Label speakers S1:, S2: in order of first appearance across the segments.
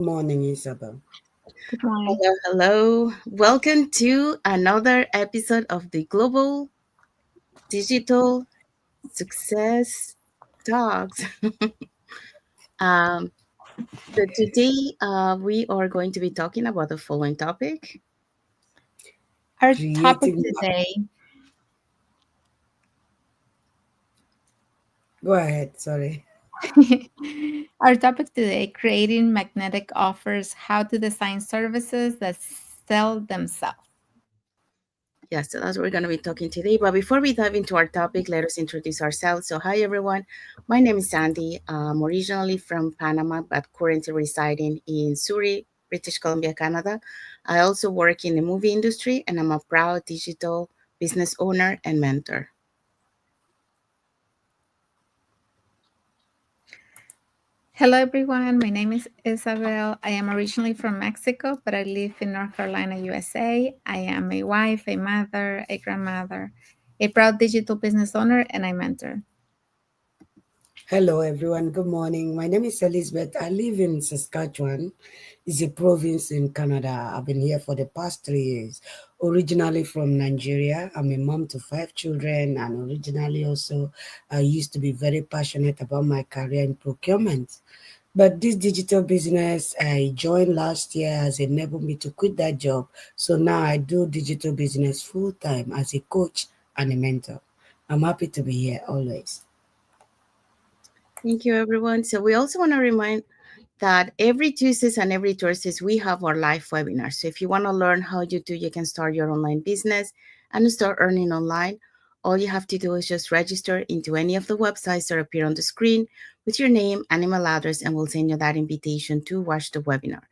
S1: Morning, Isabel.
S2: Good morning.
S3: Hello, hello. Welcome to another episode of the Global Digital Success Talks. um, so today we are going to be talking about the following topic.
S2: Our topic
S1: Creating.
S2: today,
S1: Go ahead. Sorry.
S2: our topic today, creating magnetic offers, how to design services that sell themselves.
S3: Yes, so that's what we're going to be talking today. But before we dive into our topic, let us introduce ourselves. So, hi everyone. My name is Sandy. I'm originally from Panama, but currently residing in Surrey, British Columbia, Canada. I also work in the movie industry, and I'm a proud digital business owner and mentor.
S2: Hello, everyone. My name is Isabel. I am originally from Mexico, but I live in North Carolina, USA. I am a wife, a mother, a grandmother, a proud digital business owner, and a mentor.
S1: Hello, everyone. Good morning. My name is Elizabeth. I live in Saskatchewan. It's a province in Canada. I've been here for the past 3 years. Originally from Nigeria. I'm a mom to 5 children, and originally also I used to be very passionate about my career in procurement. But this digital business I joined last year has enabled me to quit that job. So now I do digital business full time as a coach and a mentor. I'm happy to be here always.
S3: Thank you, everyone. So, we also want to remind that every Tuesdays and every Thursdays we have our live webinars. So if you want to learn how you can start your online business and start earning online, all you have to do is just register into any of the websites that appear on the screen with your name and email address, and we'll send you that invitation to watch the webinar.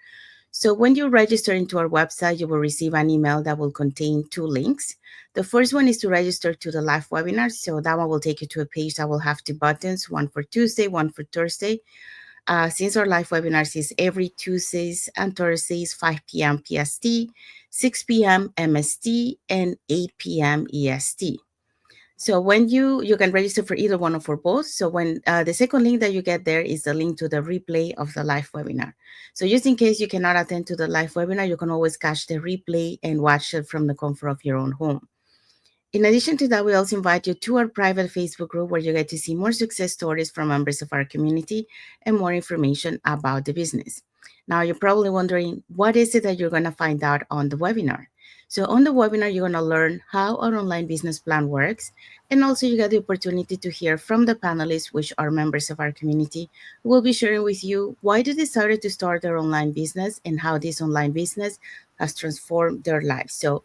S3: So when you register into our website, you will receive an email that will contain two links. The first one is to register to the live webinar. So that one will take you to a page that will have two buttons, one for Tuesday, one for Thursday. Since our live webinars is every Tuesdays and Thursdays, 5 p.m. PST, 6 p.m. MST, and 8 p.m. EST. So when you can register for either one or for both. So when the second link that you get there is the link to the replay of the live webinar. So just in case you cannot attend to the live webinar, you can always catch the replay and watch it from the comfort of your own home. In addition to that, we also invite you to our private Facebook group where you get to see more success stories from members of our community and more information about the business. Now, you're probably wondering, what is it that you're going to find out on the webinar? So, on the webinar, you're going to learn how our online business plan works. And also, you get the opportunity to hear from the panelists, which are members of our community, who will be sharing with you why they decided to start their online business and how this online business has transformed their lives. So,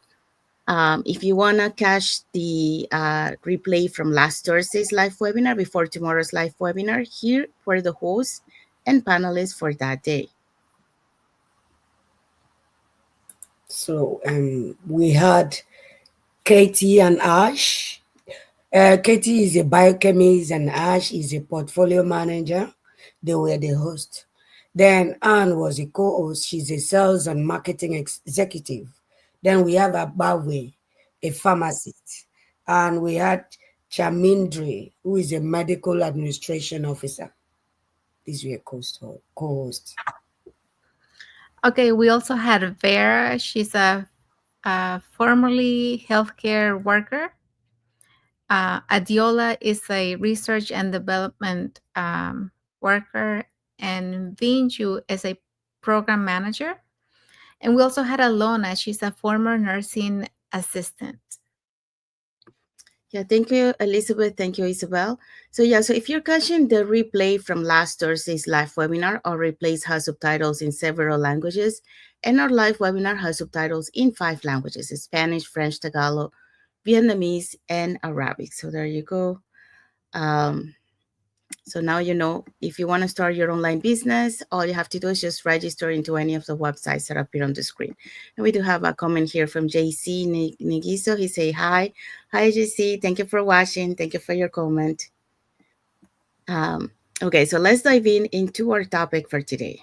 S3: if you want to catch the replay from last Thursday's live webinar before tomorrow's live webinar, here were the hosts and panelists for that day.
S1: So we had Katie and Ash. Katie is a biochemist and Ash is a portfolio manager. They were the host. Then Anne was a co-host. She's a sales and marketing executive. Then we have Abawe, a pharmacist. And we had Chamindri, who is a medical administration officer. These were co-hosts.
S2: Okay, we also had Vera. She's a formerly healthcare worker. Adiola is a research and development worker, and Vinju is a program manager. And we also had Alona. She's a former nursing assistant.
S3: Yeah, thank you, Elizabeth. Thank you, Isabel. So if you're catching the replay from last Thursday's live webinar, our replays has subtitles in several languages, and our live webinar has subtitles in 5 languages: Spanish, French, Tagalog, Vietnamese, and Arabic. So there you go. Um, So now you know, if you want to start your online business, all you have to do is just register into any of the websites that appear on the screen. And we do have a comment here from JC Negiso. He say hi. Hi JC, thank you for watching. Thank you for your comment. Um, okay, so let's dive into our topic for today.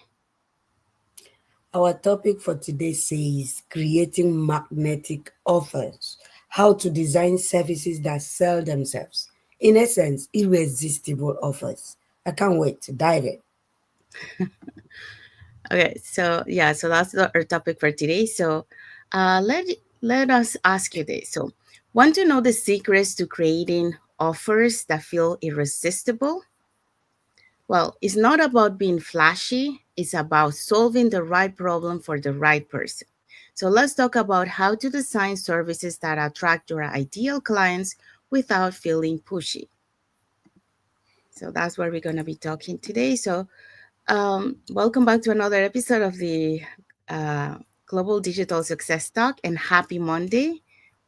S1: Our topic for today says creating magnetic offers, how to design services that sell themselves. In essence, irresistible offers. I can't wait to dive in.
S3: Okay, so yeah, so that's our topic for today. So let us ask you this. So, want to know the secrets to creating offers that feel irresistible? Well, it's not about being flashy, it's about solving the right problem for the right person. So let's talk about how to design services that attract your ideal clients without feeling pushy. So that's what we're going to be talking today. So welcome back to another episode of the uh, Global Digital Success Talk, and happy Monday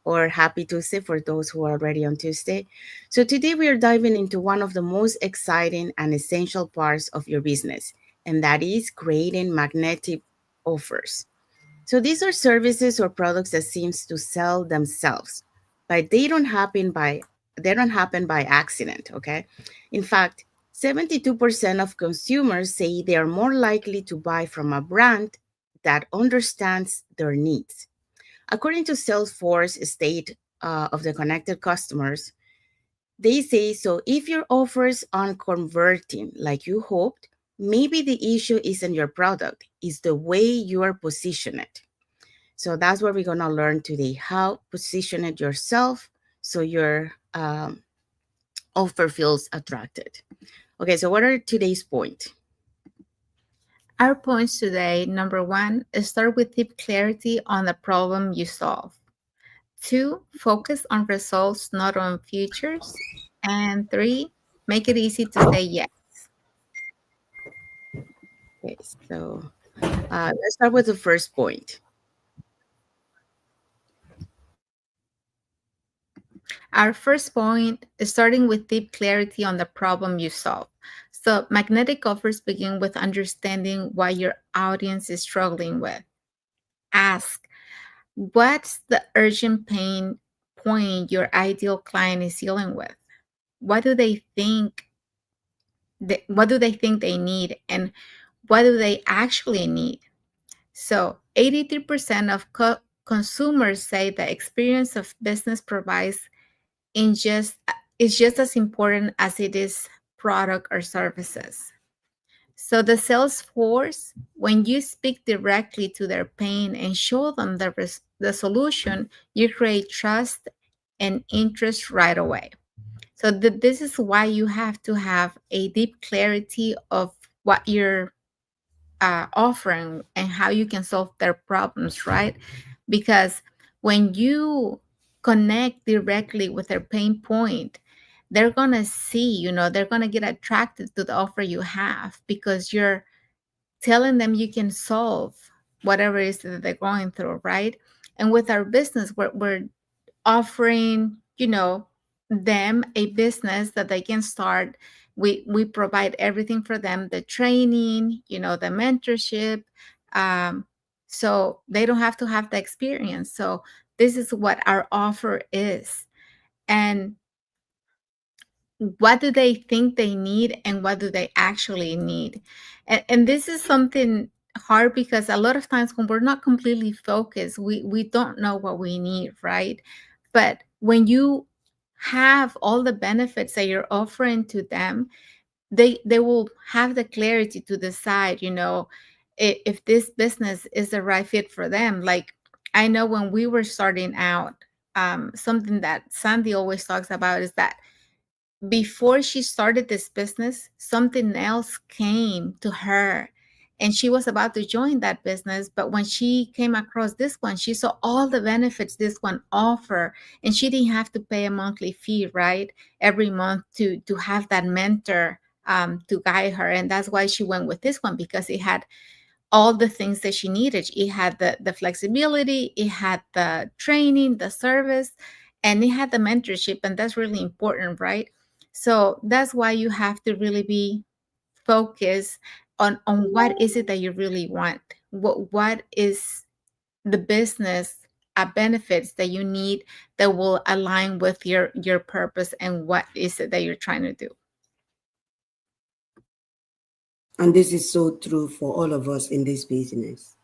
S3: or happy Tuesday for those who are already on Tuesday. So, today we are diving into one of the most exciting and essential parts of your business, and that is creating magnetic offers. So these are services or products that seems to sell themselves, but they don't happen by accident, okay? In fact, 72% of consumers say they are more likely to buy from a brand that understands their needs. According to Salesforce state of the connected customers, they say so if your offers aren't converting like you hoped, maybe the issue isn't your product, it's the way you are positioned. So that's what we're gonna learn today. How position it yourself so your offer feels attracted. Okay, so what are today's point?
S2: Our points today: number one, start with deep clarity on the problem you solve. Two, focus on results, not on futures. And three, make it easy to say yes.
S3: Okay, so let's start with the first point.
S2: Our first point is starting with deep clarity on the problem you solve. So, magnetic offers begin with understanding what your audience is struggling with. Ask, what's the urgent pain point your ideal client is dealing with? What do they think? What do they think they need, and what do they actually need? So, 83% of consumers say the experience of business provides in just is just as important as it is product or services. So the sales force, when you speak directly to their pain and show them the solution, you create trust and interest right away. So this is why you have to have a deep clarity of what you're offering and how you can solve their problems, right? Because when you connect directly with their pain point, they're going to see, they're going to get attracted to the offer you have because you're telling them you can solve whatever it is that they're going through, right? And with our business, we're offering, them a business that they can start. We provide everything for them, the training, the mentorship, um, so they don't have to have the experience. So this is what our offer is. And what do they think they need and what do they actually need? And this is something hard because a lot of times when we're not completely focused, we don't know what we need, right? But when you have all the benefits that you're offering to them, they will have the clarity to decide, if this business is the right fit for them. Like, I know when we were starting out, something that Sandy always talks about is that before she started this business, something else came to her and she was about to join that business. But when she came across this one, she saw all the benefits this one offer, and she didn't have to pay a monthly fee, right? Every month to have that mentor to guide her. And that's why she went with this one, because it had all the things that she needed. It had the flexibility, it had the training, the service, and it had the mentorship. And that's really important, right? So that's why you have to really be focused on what is it that you really want. What is the business benefits that you need that will align with your purpose, and what is it that you're trying to do.
S1: And this is so true for all of us in this business.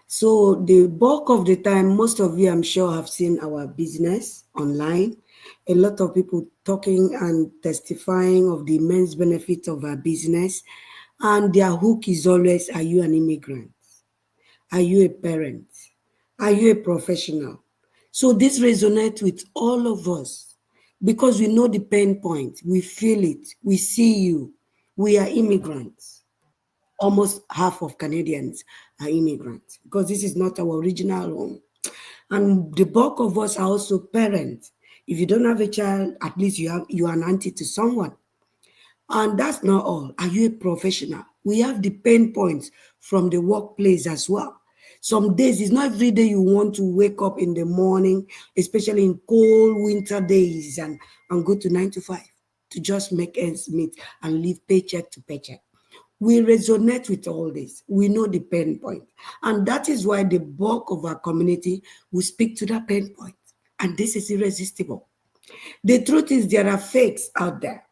S1: So the bulk of the time, most of you, I'm sure, have seen our business online. A lot of people talking and testifying of the immense benefits of our business. And their hook is always, are you an immigrant? Are you a parent? Are you a professional? So this resonates with all of us because we know the pain point. We feel it. We see you. We are immigrants. Almost half of Canadians are immigrants because this is not our original home. And the bulk of us are also parents. If you don't have a child, at least you are an auntie to someone. And that's not all. Are you a professional? We have the pain points from the workplace as well. Some days, it's not every day you want to wake up in the morning, especially in cold winter days, and go to 9 to 5 to just make ends meet and live paycheck to paycheck. We resonate with all this. We know the pain point. And that is why the bulk of our community will speak to that pain point. And this is irresistible. The truth is, there are fakes out there.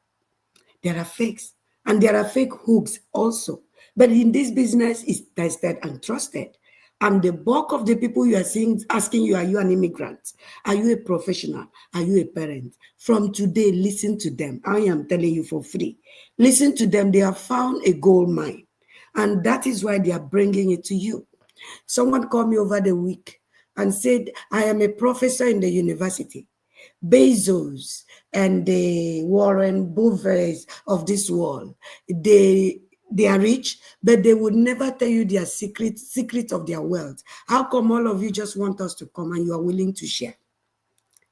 S1: There are fakes and there are fake hooks also. But in this business, it's tested and trusted. And the bulk of the people you are seeing asking you, are you an immigrant? Are you a professional? Are you a parent? From today, listen to them. I am telling you for free. Listen to them. They have found a gold mine. And that is why they are bringing it to you. Someone called me over the week and said, I am a professor in the university. Bezos and the Warren Buffets of this world, they they are rich, but they would never tell you their secret of their wealth. How come all of you just want us to come and you are willing to share?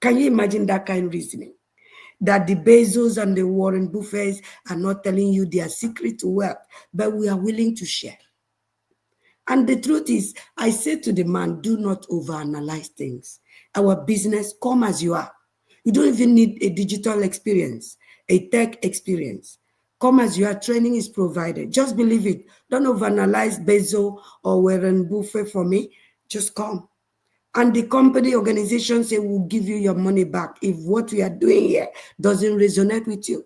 S1: Can you imagine that kind of reasoning? That the Bezos and the Warren Buffets are not telling you their secret to wealth, but we are willing to share. And the truth is, I say to the man, do not overanalyze things. Our business, come as you are. You don't even need a digital experience, a tech experience. Come as you are, training is provided. Just believe it. Don't overanalyze Bezos or Warren Buffett for me. Just come. And the company organization say we'll give you your money back if what we are doing here doesn't resonate with you.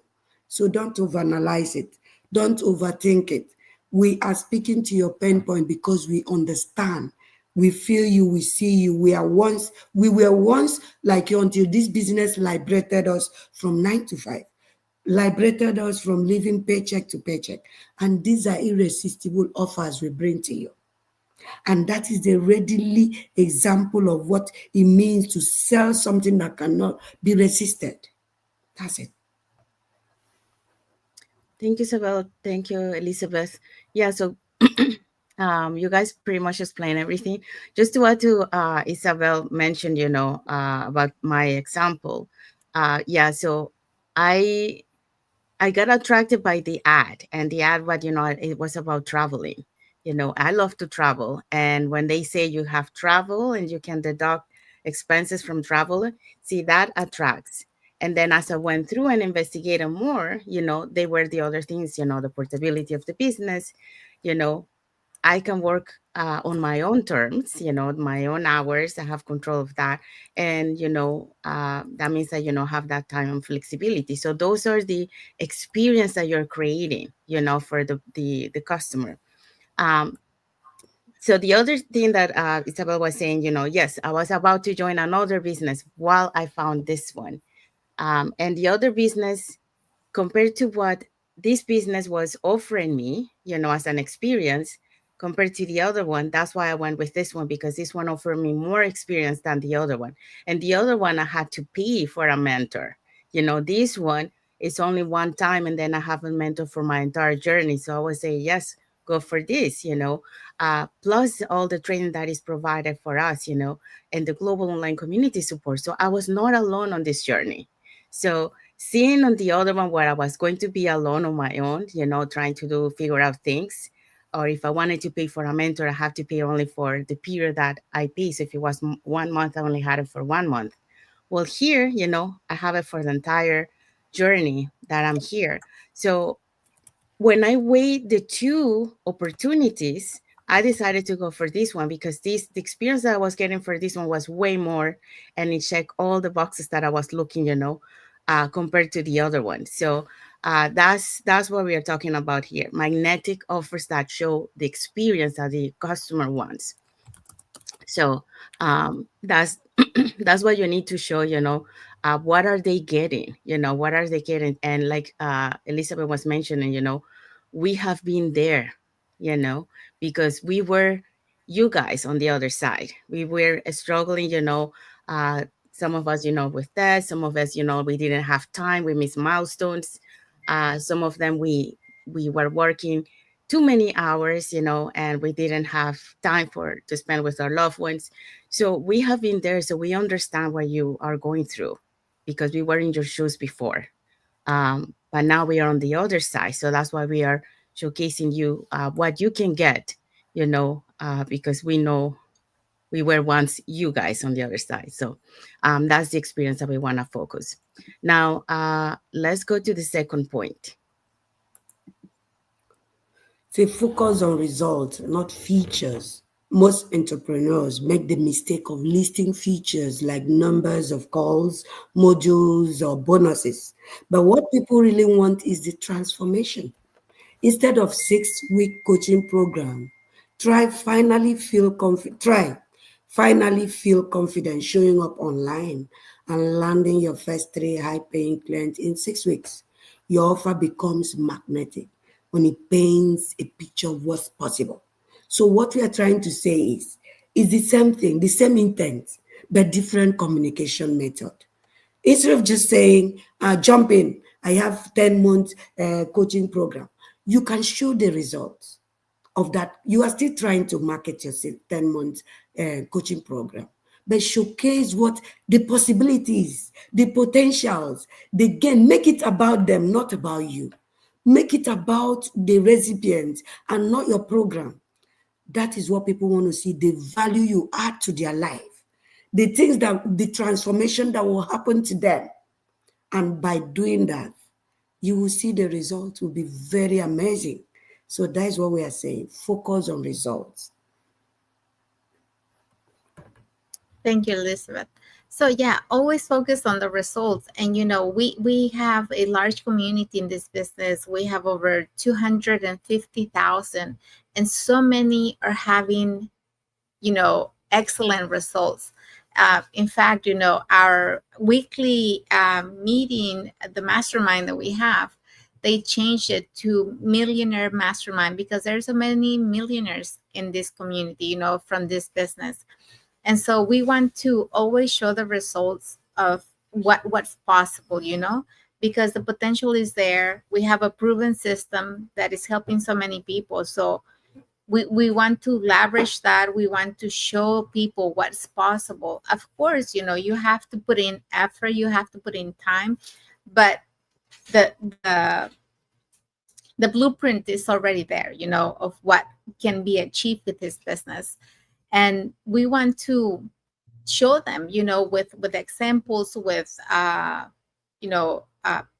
S1: So don't overanalyze it. Don't overthink it. We are speaking to your pain point because we understand. We feel you, we see you. We were once like you until this business liberated us from 9 to 5, liberated us from living paycheck to paycheck. And these are irresistible offers we bring to you. And that is the readily example of what it means to sell something that cannot be resisted. That's it.
S3: Thank you, Isabel. Thank you, Elizabeth. Yeah, so you guys pretty much explained everything. Just to add to Isabel mentioned, about my example. Yeah, so I I got attracted by the ad, and the ad, what it was about traveling. I love to travel, and when they say you have travel and you can deduct expenses from travel, see that attracts. And then as I went through and investigated more, they were the other things, the portability of the business, you know, I can work on my own terms, my own hours. I have control of that. And, that means that, have that time and flexibility. So those are the experience that you're creating, for the customer. Um, so the other thing that Isabel was saying, yes, I was about to join another business while I found this one. And the other business, compared to what this business was offering me, as an experience, compared to the other one, that's why I went with this one, because this one offered me more experience than the other one. And the other one, I had to pay for a mentor. This one is only one time, and then I have a mentor for my entire journey. So I would say, yes, go for this, plus all the training that is provided for us, and the global online community support. So I was not alone on this journey. So seeing on the other one where I was going to be alone on my own, trying to figure out things, or if I wanted to pay for a mentor, I have to pay only for the period that I pay. So if it was 1 month, I only had it for 1 month. Well, here, I have it for the entire journey that I'm here. So when I weighed the two opportunities, I decided to go for this one because the experience that I was getting for this one was way more, and it checked all the boxes that I was looking, compared to the other one. So that's what we are talking about here. Magnetic offers that show the experience that the customer wants. So that's that's what you need to show. What are they getting? What are they getting? And like Elizabeth was mentioning, we have been there, you know, because we were you guys on the other side. We were struggling, some of us, with that. Some of us, we didn't have time. We missed milestones. Some of them we were working too many hours, and we didn't have time for to spend with our loved ones. So we have been there, so we understand what you are going through because we were in your shoes before. But now we are on the other side, so that's why we are showcasing you what you can get, because we know we were once you guys on the other side. So that's the experience that we want to focus. Now, let's go to the second point.
S1: Say focus on results, not features. Most entrepreneurs make the mistake of listing features like numbers of calls, modules, or bonuses. But what people really want is the transformation. Instead of 6 week coaching program, try finally feel confident showing up online and landing your first 3 high-paying clients in 6 weeks. Your offer becomes magnetic when it paints a picture of what's possible. So what we are trying to say is the same thing, the same intent, but different communication method. Instead of just saying, jump in, I have 10 months coaching program, you can show the results of that. You are still trying to market your 10 months coaching program, but showcase what the possibilities, the potentials, the gain. Make it about them, not about you. Make it about the recipient and not your program. That is what people want to see, the value you add to their life, the things that, the transformation that will happen to them. And by doing that, you will see the results will be very amazing. So that's what we are saying. Focus on results.
S2: Thank you, Elizabeth. So yeah, always focus on the results. And we have a large community in this business. We have over 250,000, and so many are having excellent results. In fact, our weekly meeting, the mastermind that we have, they changed it to millionaire mastermind because there's so many millionaires in this community, from this business. And so we want to always show the results of what's possible, because the potential is there. We have a proven system that is helping so many people. So we want to leverage that. We want to show people what's possible. Of course, you have to put in effort, you have to put in time, but the the the blueprint is already there, of what can be achieved with this business. And we want to show them, with examples, with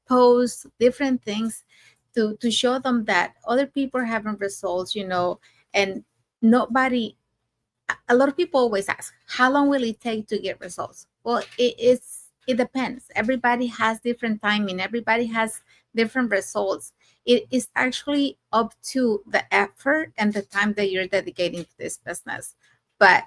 S2: posts, different things, to show them that other people are having results, and nobody. A lot of people always ask, how long will it take to get results? Well, it depends. Everybody has different timing. Everybody has different results. It is actually up to the effort and the time that you're dedicating to this business. But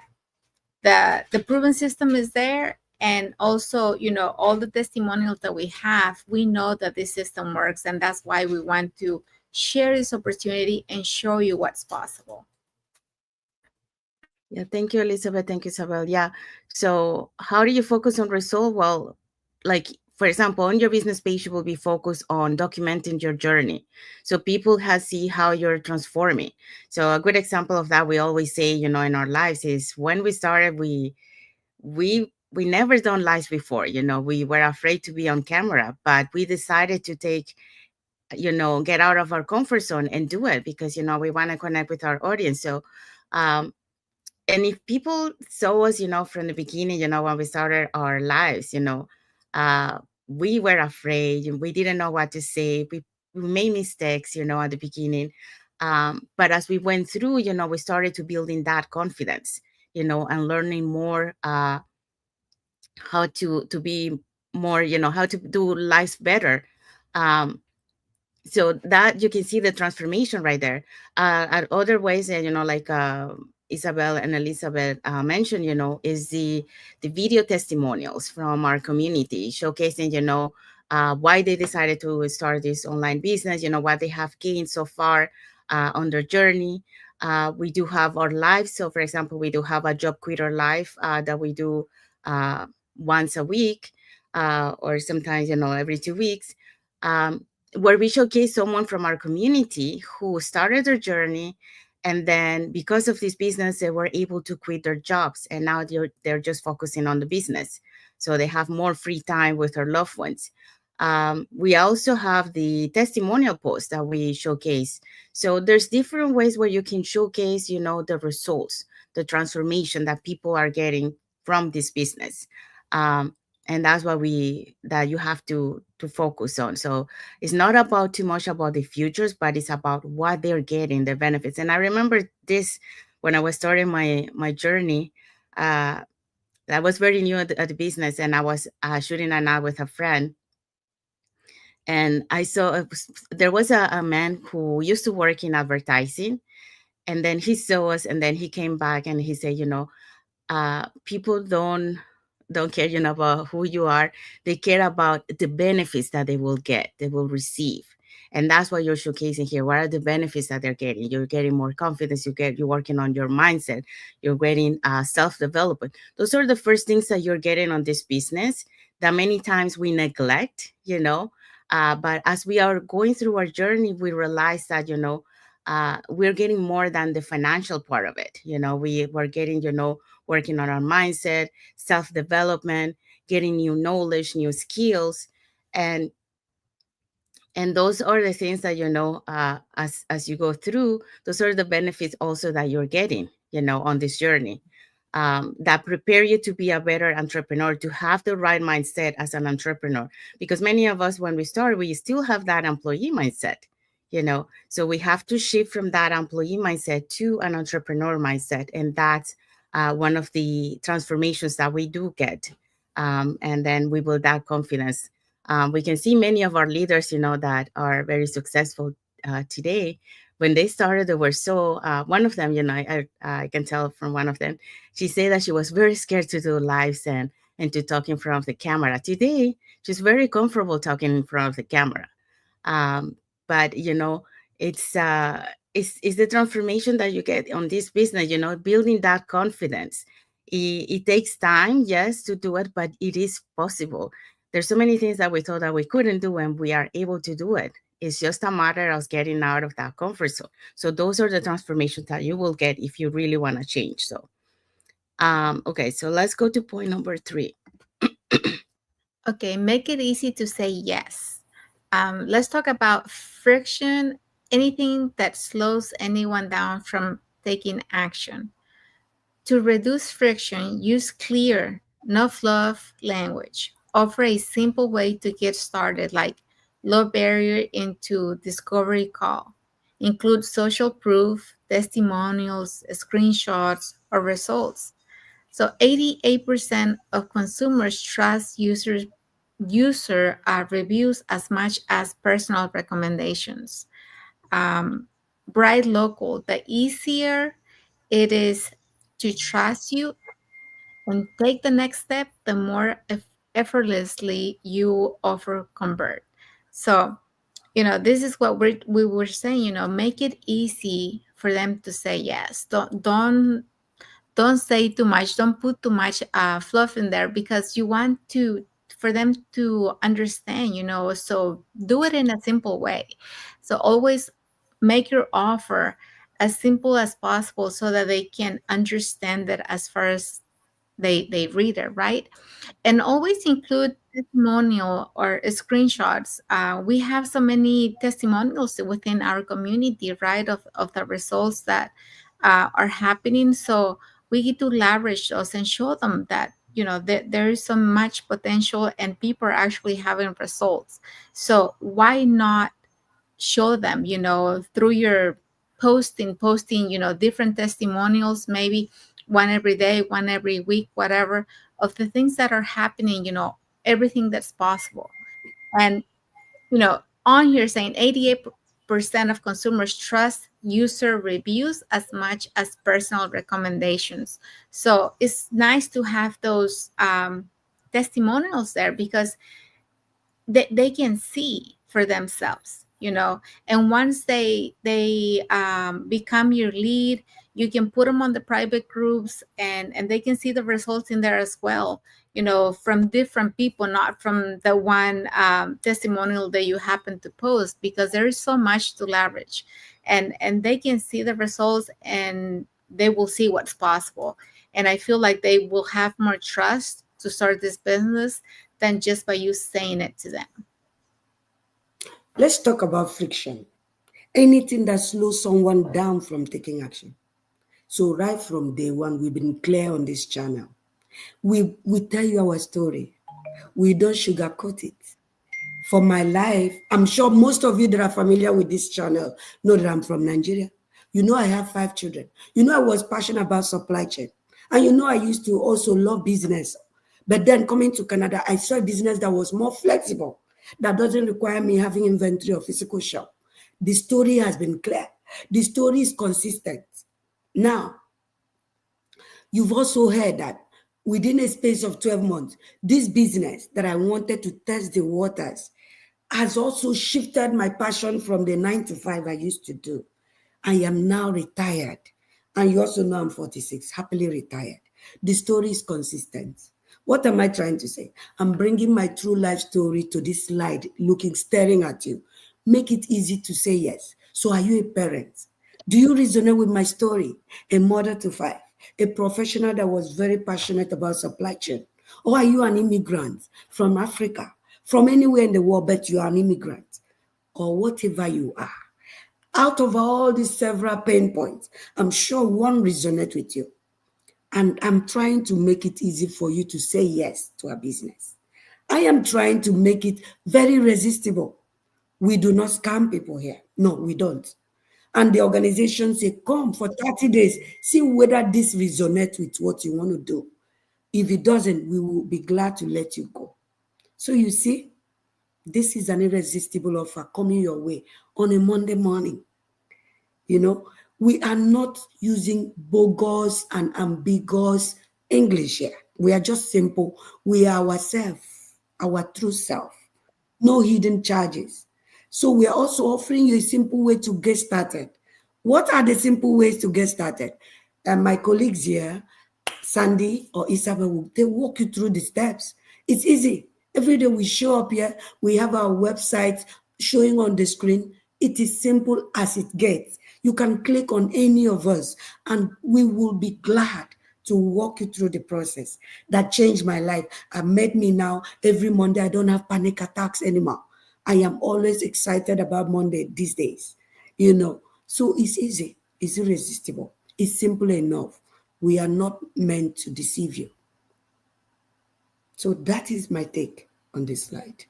S2: the proven system is there, and also all the testimonials that we have, we know that this system works, and that's why we want to share this opportunity and show you what's possible.
S3: Yeah, thank you, Elizabeth. Thank you, Isabel. Yeah. So how do you focus on result? Well, like, for example, on your business page, you will be focused on documenting your journey. So people have see how you're transforming. So a good example of that, we always say, in our lives is when we started, we never done lives before. We were afraid to be on camera, but we decided to take, get out of our comfort zone and do it because, we want to connect with our audience. So, and if people saw us, from the beginning, when we started our lives, uh, we were afraid. We didn't know what to say. We made mistakes, at the beginning. But as we went through, we started to building that confidence, and learning more how to be more, how to do life better. Um, so that you can see the transformation right there. At other ways, and like Isabel and Elizabeth mentioned, is the video testimonials from our community showcasing, why they decided to start this online business, what they have gained so far on their journey. We do have our lives. So, for example, we do have a job quitter live that we do uh, once a week, or sometimes, every 2 weeks, um, where we showcase someone from our community who started their journey. And then because of this business, they were able to quit their jobs. And now they're just focusing on the business. So they have more free time with their loved ones. We also have the testimonial posts that we showcase. So there's different ways where you can showcase, the results, the transformation that people are getting from this business. Um, and that's what that you have to focus on. So it's not about too much about the futures, but it's about what they're getting, the benefits. And I remember this when I was starting my journey. Uh, I was very new at the business, and I was shooting an ad with a friend, and I saw there was a man who used to work in advertising, and then he saw us, and then he came back and he said, people don't care, about who you are. They care about the benefits that they will receive. And that's what you're showcasing here. What are the benefits that they're getting? You're getting more confidence. You're working on your mindset. You're getting self-development. Those are the first things that you're getting on this business that many times we neglect, but as we are going through our journey, we realize that, we're getting more than the financial part of it. We're getting, working on our mindset, self development, getting new knowledge, new skills, and those are the things that, as you go through, those are the benefits also that you're getting, on this journey. That prepare you to be a better entrepreneur, to have the right mindset as an entrepreneur. Because many of us, when we start, we still have that employee mindset, so we have to shift from that employee mindset to an entrepreneur mindset. And that's one of the transformations that we do get. And then we build that confidence. We can see many of our leaders, that are very successful today. When they started, they were so, one of them, I can tell from one of them, she said that she was very scared to do lives and to talk in front of the camera. Today, she's very comfortable talking in front of the camera. Um, but it's the transformation that you get on this business, building that confidence. It takes time, yes, to do it, but it is possible. There's so many things that we thought that we couldn't do, and we are able to do it. It's just a matter of getting out of that comfort zone. So those are the transformations that you will get if you really want to change. So okay, so let's go to point number 3.
S2: Okay, make it easy to say yes. Let's talk about friction, anything that slows anyone down from taking action. To reduce friction, use clear, no fluff language. Offer a simple way to get started, like low barrier into discovery call. Include social proof, testimonials, screenshots, or results. So 88% of consumers trust user reviews as much as personal recommendations. Bright local, the easier it is to trust you and take the next step, the more effortlessly you offer convert. So, this is what we were saying, make it easy for them to say yes. Don't say too much, don't put too much fluff in there, because you want to for them to understand, so do it in a simple way. So always make your offer as simple as possible so that they can understand it as far as they read it, right? And always include testimonial or screenshots. We have so many testimonials within our community, right, of the results that are happening. So we get to leverage those and show them that there is so much potential and people are actually having results. So why not show them, through your posting, different testimonials, maybe one every day, one every week, whatever, of the things that are happening, everything that's possible. And, on here saying 88% of consumers trust user reviews as much as personal recommendations. So it's nice to have those testimonials there, because they can see for themselves, you know. And once they become your lead, you can put them on the private groups, and they can see the results in there as well, you know, from different people, not from the one testimonial that you happen to post, because there is so much to leverage, and they can see the results, and they will see what's possible. And I feel like they will have more trust to start this business than just by you saying it to them.
S1: Let's talk about friction. Anything that slows someone down from taking action. So right from day one, we've been clear on this channel. We tell you our story. We don't sugarcoat it. For my life, I'm sure most of you that are familiar with this channel know that I'm from Nigeria. You know I have 5 children. You know I was passionate about supply chain. And you know I used to also love business. But then coming to Canada, I saw a business that was more flexible, that doesn't require me having inventory or physical shop. The story has been clear. The story is consistent. Now, you've also heard that within a space of 12 months, this business that I wanted to test the waters has also shifted my passion from the 9 to 5 I used to do. I am now retired. And you also know I'm 46, happily retired. The story is consistent. What am I trying to say? I'm bringing my true life story to this slide, looking, staring at you. Make it easy to say yes. So, are you a parent? Do you resonate with my story? A mother to 5, a professional that was very passionate about supply chain? Or are you an immigrant from Africa, from anywhere in the world, but you are an immigrant? Or whatever you are. Out of all these several pain points, I'm sure one resonates with you. And I'm trying to make it easy for you to say yes to a business. I am trying to make it very resistible. We do not scam people here. No, we don't. And the organization say, come for 30 days, see whether this resonates with what you want to do. If it doesn't, we will be glad to let you go. So you see, this is an irresistible offer coming your way on a Monday morning. You know, we are not using bogus and ambiguous English here. We are just simple. We are ourselves, our true self. No hidden charges. So we are also offering you a simple way to get started. What are the simple ways to get started? And my colleagues here, Sandy or Isabel, they walk you through the steps. It's easy. Every day we show up here, we have our website showing on the screen. It is simple as it gets. You can click on any of us, and we will be glad to walk you through the process that changed my life and made me now every Monday. I don't have panic attacks anymore. I am always excited about Monday these days, you know. So it's easy, it's irresistible, it's simple enough. We are not meant to deceive you. So that is my take on this slide.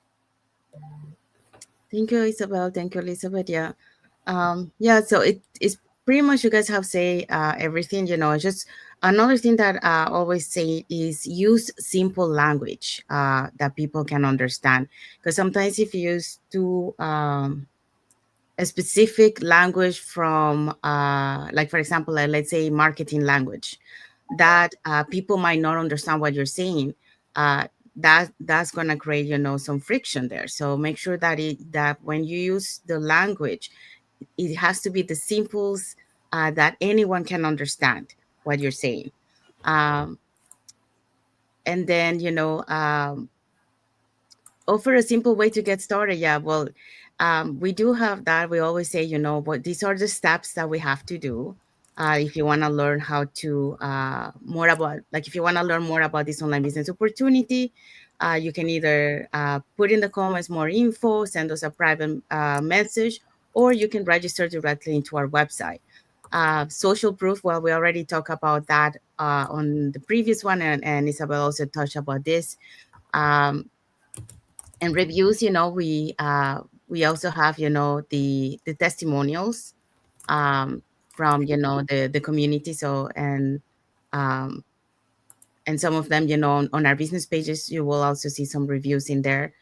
S3: Thank you, Isabel. Thank you, Elizabeth. Yeah. Yeah, so it's pretty much you guys have say everything, you know. Just another thing that I always say is use simple language that people can understand. Because sometimes if you use too a specific language from like for example let's say marketing language that people might not understand what you're saying, uh, that's going to create, you know, some friction there. So make sure that that when you use the language, it has to be the simples that anyone can understand what you're saying. um, and then, you know, offer a simple way to get started. Yeah, well, we do have that. We always say, you know, what these are the steps that we have to do. If you want to learn how to more about, like, if you want to learn more about this online business opportunity, you can either put in the comments more info, send us a private message, or you can register directly into our website. Social proof, well, we already talked about that on the previous one, and Isabel also touched about this. Um, and reviews, you know, we also have, you know, the testimonials from, you know, the community. So um and some of them, you know, on our business pages, you will also see some reviews in there.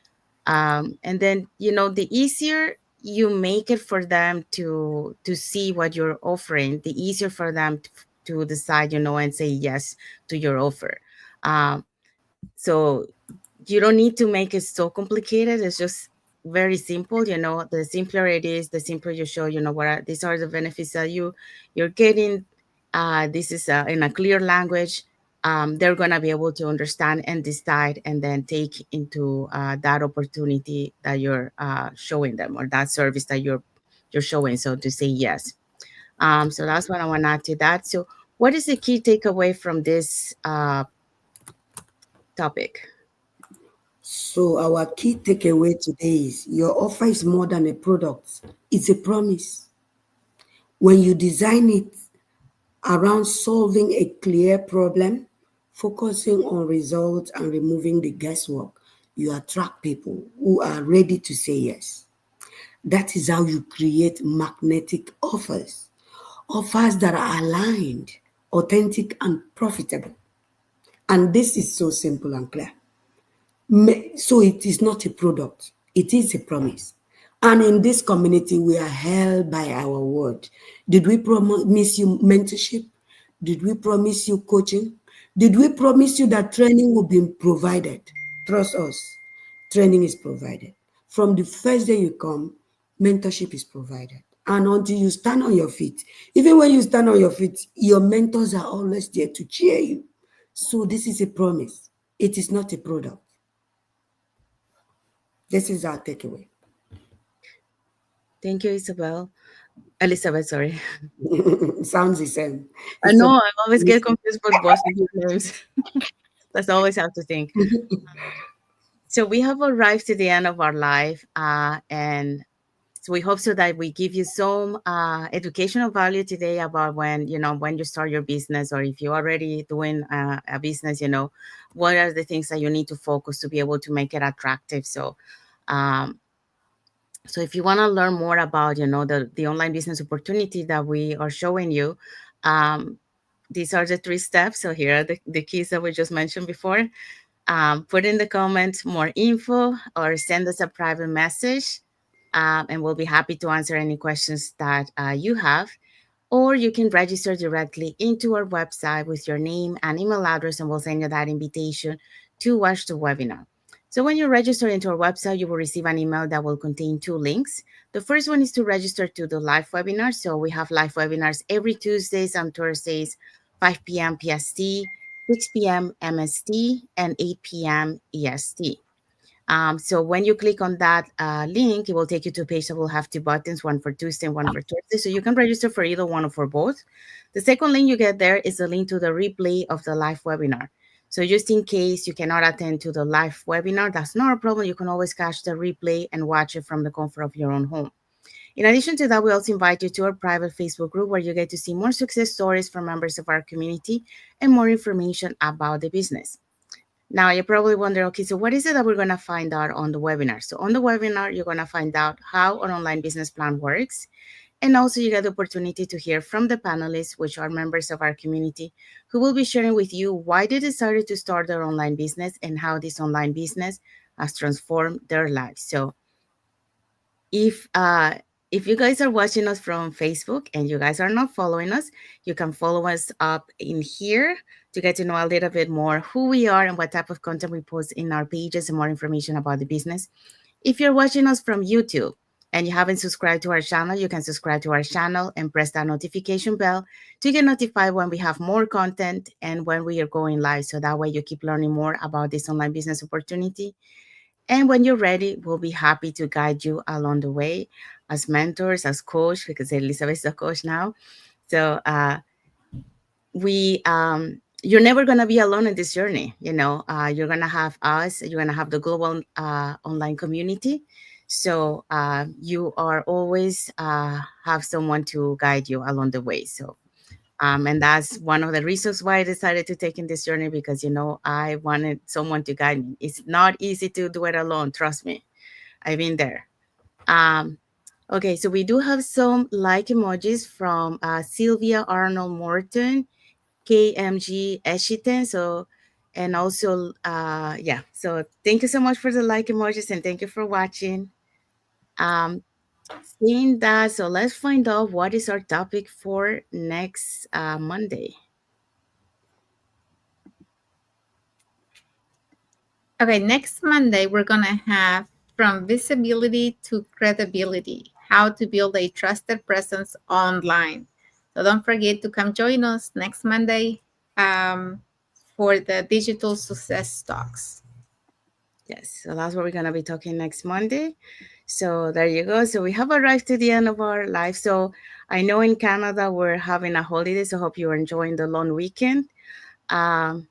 S3: And then, you know, the easier you make it for them to see what you're offering, the easier for them to decide, you know, and say yes to your offer. um so you don't need to make it so complicated. It's just very simple. The simpler it is, the simpler you show, these are the benefits that you're getting. This is in a clear language. They're going to be able to understand and decide, and then take into that opportunity that you're showing them, or that service that you're showing, so to say yes. So that's what I want to add to that. So what is the key takeaway from this topic?
S1: So our key takeaway today is your offer is more than a product. It's a promise. When you design it around solving a clear problem, focusing on results and removing the guesswork, you attract people who are ready to say yes. That is how you create magnetic offers. Offers that are aligned, authentic, and profitable. And this is so simple and clear. So it is not a product, it is a promise. And in this community, we are held by our word. Did we promise you mentorship? Did we promise you coaching? Did we promise you that training will be provided? Trust us, training is provided. From the first day you come, mentorship is provided. And until you stand on your feet, even when you stand on your feet, your mentors are always there to cheer you. So this is a promise. It is not a product. This is our takeaway.
S3: Thank you, Isabel. Elizabeth, sorry.
S1: Sounds the same.
S3: I
S1: It's a
S3: know I always get confused with both of your names. That's always have to think. So we have arrived to the end of our life, and so we hope so that we give you some educational value today about when you start your business, or if you're already doing a business, what are the things that you need to focus to be able to make it attractive. Um, so if you want to learn more about, the online business opportunity that we are showing you, um, these are the 3 steps. So here are the keys that we just mentioned before. Put in the comments more info, or send us a private message, and we'll be happy to answer any questions that you have. Or you can register directly into our website with your name and email address, and we'll send you that invitation to watch the webinar. So when you register into our website, you will receive an email that will contain 2 links. The first one is to register to the live webinar. So we have live webinars every Tuesdays and Thursdays, 5 p.m. PST, 6 p.m. MST, and 8 p.m. EST. So when you click on that link, it will take you to a page that will have 2 buttons, one for Tuesday and one for Thursday. So you can register for either one or for both. The second link you get there is a link to the replay of the live webinar. So just in case you cannot attend to the live webinar, that's not a problem. You can always catch the replay and watch it from the comfort of your own home. In addition to that, we also invite you to our private Facebook group, where you get to see more success stories from members of our community and more information about the business. Now, you probably wonder, okay, so what is it that we're going to find out on the webinar? So on the webinar, you're going to find out how an online business plan works. And also you get the opportunity to hear from the panelists, which are members of our community, who will be sharing with you why they decided to start their online business and how this online business has transformed their lives. So if if you guys are watching us from Facebook and you guys are not following us, you can follow us up in here to get to know a little bit more who we are and what type of content we post in our pages, and more information about the business. If you're watching us from YouTube and you haven't subscribed to our channel, you can subscribe to our channel and press that notification bell to get notified when we have more content and when we are going live. So that way you keep learning more about this online business opportunity. And when you're ready, we'll be happy to guide you along the way as mentors, as coach, because Elizabeth is a coach now. So we you're never going to be alone in this journey. You're going to have us, you're going to have the global online community. So you are always have someone to guide you along the way. So and that's one of the reasons why I decided to take in this journey, because I wanted someone to guide me. It's not easy to do it alone, trust me. I've been there. um okay, so we do have some like emojis from Sylvia Arnold Morton, KMG Eshiten. So, and also, yeah. So thank you so much for the like emojis, and thank you for watching. Um, Seeing that, so let's find out what is our topic for next Monday.
S2: Okay, next Monday, we're going to have from visibility to credibility, how to build a trusted presence online. So don't forget to come join us next Monday for the digital success talks.
S3: Yes, so that's what we're gonna be talking next Monday. So there you go. So we have arrived to the end of our life. So I know in Canada we're having a holiday, so hope you're enjoying the long weekend. Um,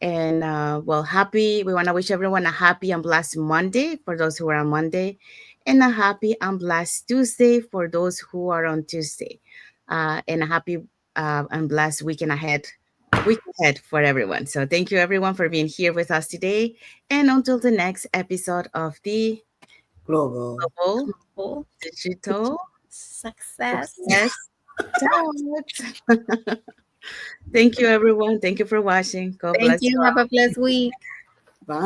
S3: and well, happy. We want to wish everyone a happy and blessed Monday for those who are on Monday, and a happy and blessed Tuesday for those who are on Tuesday, and a happy and blessed week ahead for everyone. So thank you everyone for being here with us today, and until the next episode of the
S1: Global.
S3: Global
S2: Cool.
S3: Digital
S2: Success.
S3: Success Talks. Thank you everyone. Thank you for watching. God
S2: Thank
S3: bless
S2: you.
S3: you
S2: Have
S3: all.
S2: a blessed week.
S1: Bye.